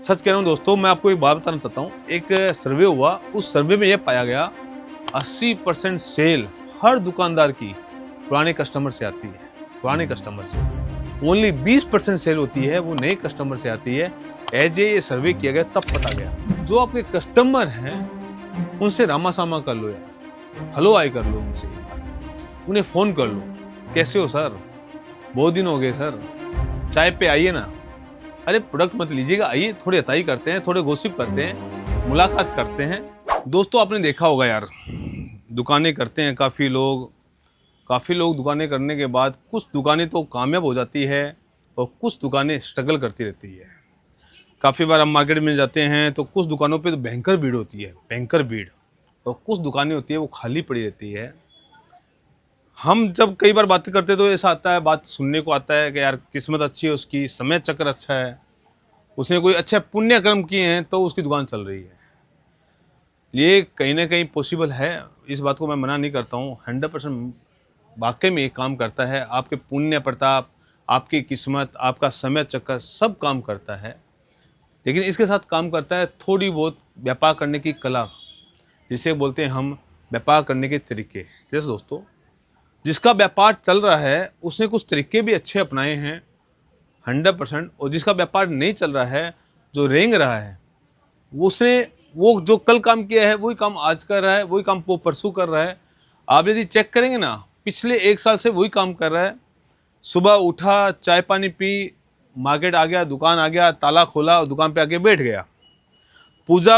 सच कह रहा हूँ दोस्तों, मैं आपको एक बात बताना चाहता हूँ। एक सर्वे हुआ, उस सर्वे में यह पाया गया 80% सेल हर दुकानदार की पुराने कस्टमर से आती है। पुराने कस्टमर से ओनली 20% सेल होती है, वो नए कस्टमर से आती है। एज ये सर्वे किया गया तब पता गया। जो आपके कस्टमर हैं उनसे रामा सामा कर लो यार, हेलो हाय कर लो उनसे, उन्हें फोन कर लो, कैसे हो सर, बहुत दिन हो गए सर, चाय पे आइए ना। अरे प्रोडक्ट मत लीजिएगा, आइए थोड़ी अताई करते हैं, थोड़े गॉसिप करते हैं, मुलाकात करते हैं। दोस्तों आपने देखा होगा यार, दुकानें करते हैं काफ़ी लोग दुकानें करने के बाद कुछ दुकानें तो कामयाब हो जाती है और कुछ दुकानें स्ट्रगल करती रहती है। काफ़ी बार हम मार्केट में जाते हैं तो कुछ दुकानों पे तो भयंकर भीड़ होती है, भयंकर भीड़, और कुछ दुकानें होती है वो खाली पड़ी रहती है। हम जब कई बार बातें करते तो ऐसा आता है, बात सुनने को आता है कि यार किस्मत अच्छी है उसकी, समय चक्र अच्छा है, उसने कोई अच्छे पुण्य कर्म किए हैं तो उसकी दुकान चल रही है। ये कहीं ना कहीं पॉसिबल है, इस बात को मैं मना नहीं करता हूँ। 100% वाकई में एक काम करता है। आपके पुण्य प्रताप, आपकी किस्मत, आपका समय चक्कर सब काम करता है, लेकिन इसके साथ काम करता है थोड़ी बहुत व्यापार करने की कला, जिसे बोलते हैं हम व्यापार करने के तरीके। जैसे दोस्तों, जिसका व्यापार चल रहा है उसने कुछ तरीके भी अच्छे अपनाए हैं 100%, और जिसका व्यापार नहीं चल रहा है, जो रेंग रहा है, उसने वो जो कल काम किया है वही काम आज कर रहा है, वही काम वो परसों कर रहा है। आप यदि चेक करेंगे ना, पिछले 1 साल से वही काम कर रहा है। सुबह उठा, चाय पानी पी, मार्केट आ गया, दुकान आ गया, ताला खोला और दुकान पे आके बैठ गया। पूजा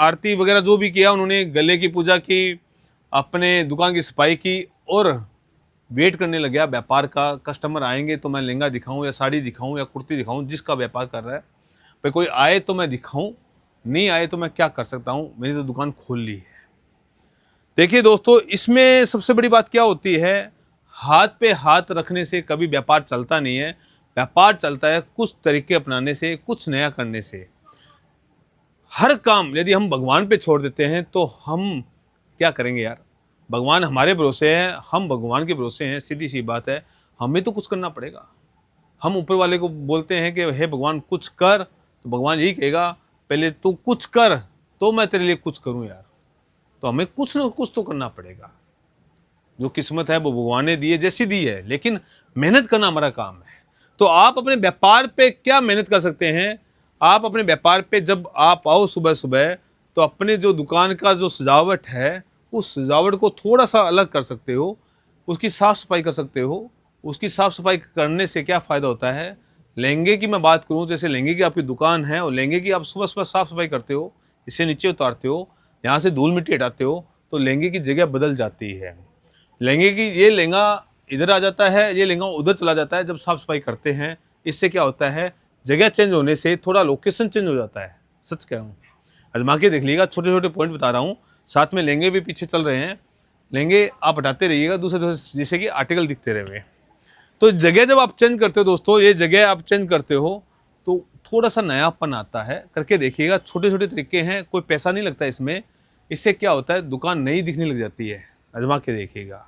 आरती वगैरह जो भी किया उन्होंने, गले की पूजा की, अपने दुकान की सफाई की, और वेट करने लग गया व्यापार का। कस्टमर आएंगे तो मैं लहंगा दिखाऊं या साड़ी दिखाऊं या कुर्ती दिखाऊं, जिसका व्यापार कर रहा है भाई, कोई आए तो मैं दिखाऊं, नहीं आए तो मैं क्या कर सकता हूं, मेरी तो दुकान खोल ली है। देखिए दोस्तों, इसमें सबसे बड़ी बात क्या होती है, हाथ पे हाथ रखने से कभी व्यापार चलता नहीं है। व्यापार चलता है कुछ तरीके अपनाने से, कुछ नया करने से। हर काम यदि हम भगवान पे छोड़ देते हैं तो हम क्या करेंगे यार। भगवान हमारे भरोसे हैं, हम भगवान के भरोसे हैं, सीधी सी बात है। हमें तो कुछ करना पड़ेगा। हम ऊपर वाले को बोलते हैं कि हे भगवान कुछ कर, तो भगवान यही कहेगा पहले तू कुछ कर तो मैं तेरे लिए कुछ करूं यार। तो हमें कुछ ना कुछ तो करना पड़ेगा। जो किस्मत है वो भगवान ने दी है, जैसी दी है, लेकिन मेहनत करना हमारा काम है। तो आप अपने व्यापार पे क्या मेहनत कर सकते हैं, आप अपने व्यापार पे जब आप आओ सुबह सुबह, तो अपने जो दुकान का जो सजावट है उस सजावट को थोड़ा सा अलग कर सकते हो, उसकी साफ़ सफाई कर सकते हो। उसकी साफ़ सफाई करने से क्या फ़ायदा होता है। लहंगे की मैं बात करूं, जैसे लहंगे की आपकी दुकान है और लहंगे की आप सुबह सुबह साफ़ सफाई करते हो, इसे नीचे उतारते हो, यहाँ से धूल मिट्टी हटाते हो, तो लहंगे की जगह बदल जाती है। लहंगे की ये लहंगा इधर आ जाता है, ये लहंगा उधर चला जाता है जब साफ़ सफाई करते हैं। इससे क्या होता है, जगह चेंज होने से थोड़ा लोकेशन चेंज हो जाता है। सच कह रहा हूँ, आजमा के देख लीजिएगा, छोटे छोटे पॉइंट बता रहा हूँ। साथ में लहंगे भी पीछे चल रहे हैं, लहंगे आप हटाते रहिएगा दूसरे दूसरे, जैसे कि आर्टिकल दिखते रहे। तो जगह जब आप चेंज करते हो दोस्तों, ये जगह आप चेंज करते हो तो थोड़ा सा नयापन आता है। करके देखिएगा, छोटे छोटे तरीके हैं, कोई पैसा नहीं लगता इसमें। इससे क्या होता है, दुकान नई दिखने लग जाती है। आजमा के देखिएगा।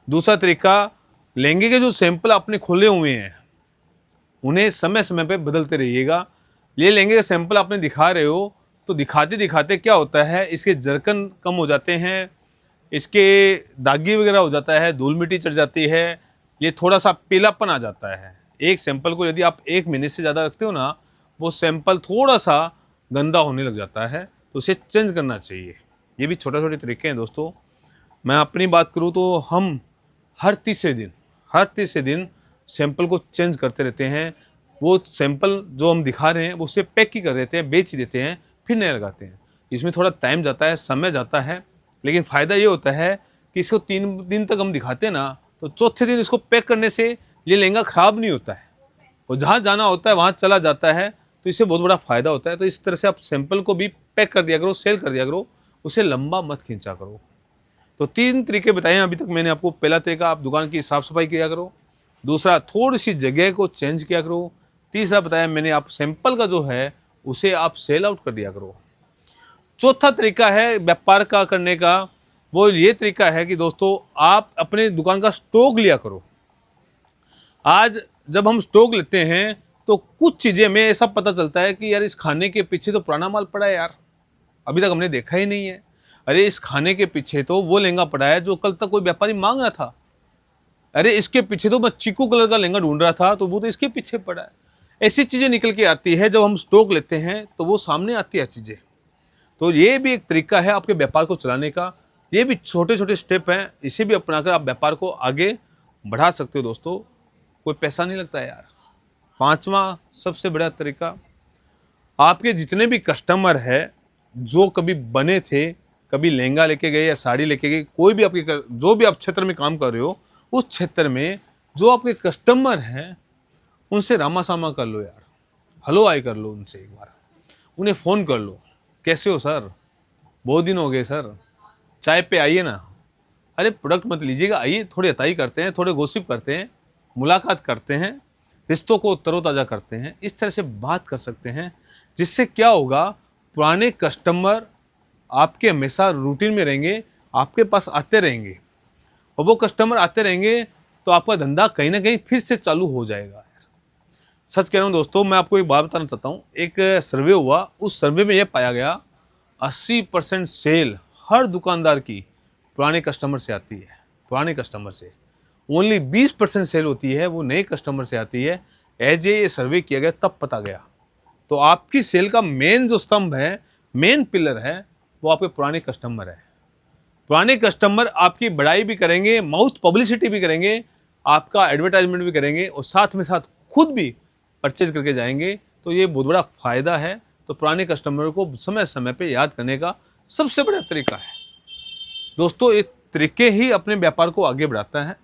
दूसरा तरीका, लहंगे के जो सैंपल आपने खोले हुए हैं उन्हें समय समय पे बदलते रहिएगा। ये लहंगे के सैंपल आपने दिखा रहे हो तो दिखाते दिखाते क्या होता है, इसके जरकन कम हो जाते हैं, इसके दागी वगैरह हो जाता है, धूल मिट्टी चढ़ जाती है, ये थोड़ा सा पीलापन आ जाता है। एक सैंपल को यदि आप 1 महीने से ज़्यादा रखते हो ना, वो सैंपल थोड़ा सा गंदा होने लग जाता है, तो उसे चेंज करना चाहिए। ये भी छोटे छोटे तरीके हैं दोस्तों। मैं अपनी बात करूँ तो हम हर तीसरे दिन सैंपल को चेंज करते रहते हैं। वो सैंपल जो हम दिखा रहे हैं वो उसे पैक ही कर देते हैं, बेच ही देते हैं, फिर नया लगाते हैं। इसमें थोड़ा टाइम जाता है, समय जाता है, लेकिन फ़ायदा ये होता है कि इसको 3 दिन तक हम दिखाते हैं ना, तो चौथे दिन इसको पैक करने से ये लहंगा ख़राब नहीं होता है और जहाँ जाना होता है वहाँ चला जाता है। तो इससे बहुत बड़ा फ़ायदा होता है। तो इस तरह से आप सैंपल को भी पैक कर दिया करो, सेल कर दिया करो, उसे लंबा मत खींचा करो। तो 3 तरीके बताए हैं अभी तक मैंने आपको। पहला तरीका, आप दुकान की साफ़ सफाई किया करो। दूसरा, थोड़ी सी जगह को चेंज किया करो। तीसरा बताया मैंने, आप सैंपल का जो है उसे आप सेल आउट कर दिया करो। चौथा तरीका है व्यापार का करने का, वो ये तरीका है कि दोस्तों आप अपने दुकान का स्टॉक लिया करो। आज जब हम स्टॉक लेते हैं तो कुछ चीज़ें में ऐसा पता चलता है कि यार इस खाने के पीछे तो पुराना माल पड़ा है यार, अभी तक हमने देखा ही नहीं है। अरे इस खाने के पीछे तो वो लहंगा पड़ा है जो कल तक कोई व्यापारी मांग रहा था। अरे इसके पीछे तो मैं चीकू कलर का लहंगा ढूंढ रहा था, तो वो तो इसके पीछे पड़ा है। ऐसी चीज़ें निकल के आती है जब हम स्टॉक लेते हैं, तो वो सामने आती है चीज़ें। तो ये भी एक तरीका है आपके व्यापार को चलाने का। ये भी छोटे छोटे स्टेप हैं, इसे भी अपनाकर आप व्यापार को आगे बढ़ा सकते हो दोस्तों। कोई पैसा नहीं लगता यार। पांचवा सबसे बड़ा तरीका, आपके जितने भी कस्टमर है जो कभी बने थे, कभी लहंगा लेके गए या साड़ी लेके गए, कोई भी आपके जो भी आप क्षेत्र में काम कर रहे हो, उस क्षेत्र में जो आपके कस्टमर हैं उनसे रामासामा कर लो यार, हेलो हाय कर लो उनसे, एक बार उन्हें फ़ोन कर लो, कैसे हो सर, बहुत दिन हो गए सर, चाय पे आइए ना। अरे प्रोडक्ट मत लीजिएगा, आइए थोड़ी अताई करते हैं, थोड़े गॉसिप करते हैं, मुलाकात करते हैं, रिश्तों को तरोताज़ा करते हैं। इस तरह से बात कर सकते हैं, जिससे क्या होगा, पुराने कस्टमर आपके हमेशा रूटीन में रहेंगे, आपके पास आते रहेंगे, और वो कस्टमर आते रहेंगे तो आपका धंधा कहीं ना कहीं फिर से चालू हो जाएगा। सच कह रहा हूँ दोस्तों, मैं आपको एक बात बताना चाहता हूँ। एक सर्वे हुआ, उस सर्वे में यह पाया गया 80% सेल हर दुकानदार की पुराने कस्टमर से आती है। पुराने कस्टमर से ओनली 20% सेल होती है, वो नए कस्टमर से आती है। एज ये सर्वे किया गया तब पता गया। तो आपकी सेल का मेन जो स्तंभ है, मेन पिलर है, वो आपके पुराने कस्टमर है। पुराने कस्टमर आपकी बड़ाई भी करेंगे, माउथ पब्लिसिटी भी करेंगे, आपका एडवर्टाइजमेंट भी करेंगे, और साथ में साथ खुद भी परचेज करके जाएंगे। तो ये बहुत बड़ा फ़ायदा है। तो पुराने कस्टमर को समय समय पे याद करने का सबसे बड़ा तरीका है दोस्तों। ये तरीके ही अपने व्यापार को आगे बढ़ाता है,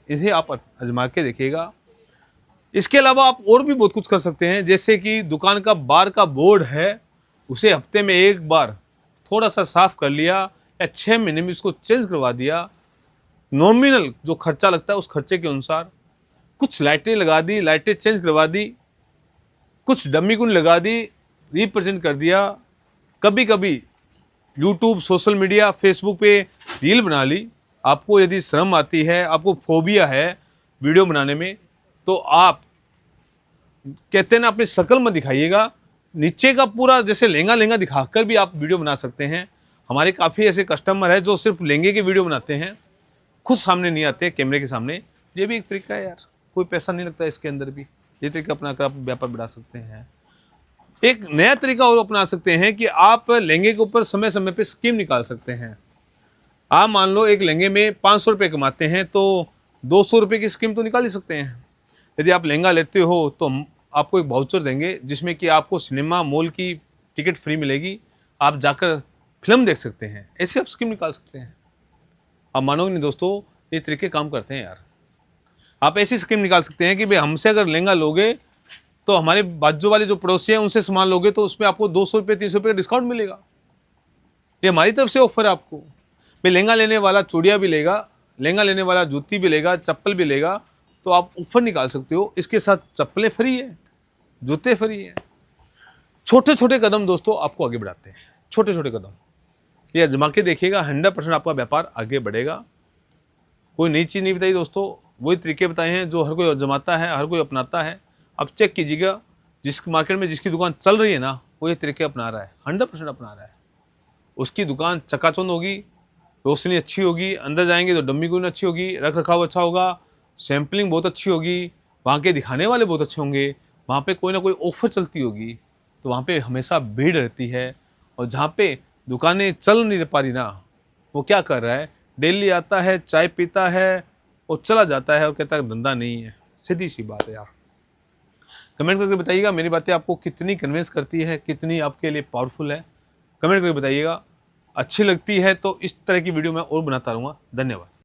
इसे आप आजमा के देखिएगा। इसके अलावा आप और भी बहुत कुछ कर सकते हैं, जैसे कि दुकान का बाहर का बोर्ड है, उसे हफ्ते में एक बार थोड़ा सा साफ कर लिया, या 6 महीने में इसको चेंज करवा दिया। नॉमिनल जो खर्चा लगता है उस खर्चे के अनुसार कुछ लाइटें लगा दी, लाइटें चेंज करवा दी, कुछ डमी गुण लगा दी, रिप्रेजेंट कर दिया। कभी कभी यूट्यूब, सोशल मीडिया, फेसबुक पे रील बना ली। आपको यदि शर्म आती है, आपको फोबिया है वीडियो बनाने में, तो आप कहते हैं ना, अपनी शक्ल मत दिखाइएगा, नीचे का पूरा जैसे लहंगा लहंगा दिखाकर भी आप वीडियो बना सकते हैं। हमारे काफ़ी ऐसे कस्टमर हैं जो सिर्फ लहंगे के वीडियो बनाते हैं, खुद सामने नहीं आते कैमरे के सामने। ये भी एक तरीका है यार, कोई पैसा नहीं लगता इसके अंदर भी। ये तरीका अपना कर आप व्यापार बढ़ा सकते हैं। एक नया तरीका और अपना सकते हैं कि आप लहंगे के ऊपर समय समय पे स्कीम निकाल सकते हैं। आप मान लो एक लहंगे में 500 रुपये कमाते हैं, तो 200 रुपये की स्कीम तो निकाल ही सकते हैं। यदि आप लहंगा लेते हो तो हम आपको एक वाउचर देंगे, जिसमें कि आपको सिनेमा मॉल की टिकट फ्री मिलेगी, आप जाकर फिल्म देख सकते हैं। ऐसे आप स्कीम निकाल सकते हैं। आप मानोगे नहीं दोस्तों, ये तरीके काम करते हैं यार। आप ऐसी स्कीम निकाल सकते हैं कि भाई हमसे अगर लहंगा लोगे तो हमारे बाजू वाले जो पड़ोसी हैं उनसे सामान लोगे तो उसमें आपको 200 रुपये 300 रुपये का डिस्काउंट मिलेगा। ये हमारी तरफ से ऑफर है आपको। भाई लहंगा लेने वाला चूड़िया भी लेगा, लहंगा लेने वाला जूती भी लेगा, चप्पल भी लेगा, तो आप ऑफर निकाल सकते हो। इसके साथ चप्पलें फ्री है, जूते फ्री है। छोटे छोटे कदम दोस्तों आपको आगे बढ़ाते हैं, छोटे छोटे कदम। ये आजमा के देखिएगा, 100% आपका व्यापार आगे बढ़ेगा। कोई नई चीज़ नहीं बताई दोस्तों, वही तरीके बताए हैं जो हर कोई आजमाता है, हर कोई अपनाता है। अब चेक कीजिएगा, जिस मार्केट में जिसकी दुकान चल रही है ना, वो ये तरीके अपना रहा है, 100% अपना रहा है। उसकी दुकान चकाचौंध होगी, रोशनी अच्छी होगी, अंदर जाएंगे तो डम्मी गुण अच्छी होगी, रख रखाव अच्छा होगा, सैम्पलिंग बहुत अच्छी होगी, वहाँ के दिखाने वाले बहुत अच्छे होंगे, वहाँ पे कोई ना कोई ऑफर चलती होगी, तो वहाँ पे हमेशा भीड़ रहती है। और जहाँ पे दुकानें चल नहीं पा रही ना, वो क्या कर रहा है, डेली आता है, चाय पीता है और चला जाता है और कहता है धंधा नहीं है। सीधी सी बात है यार। कमेंट करके बताइएगा मेरी बातें आपको कितनी कन्विंस करती है, कितनी आपके लिए पावरफुल है। कमेंट करके बताइएगा। अच्छी लगती है तो इस तरह की वीडियो मैं और बनाता रहूँगा। धन्यवाद।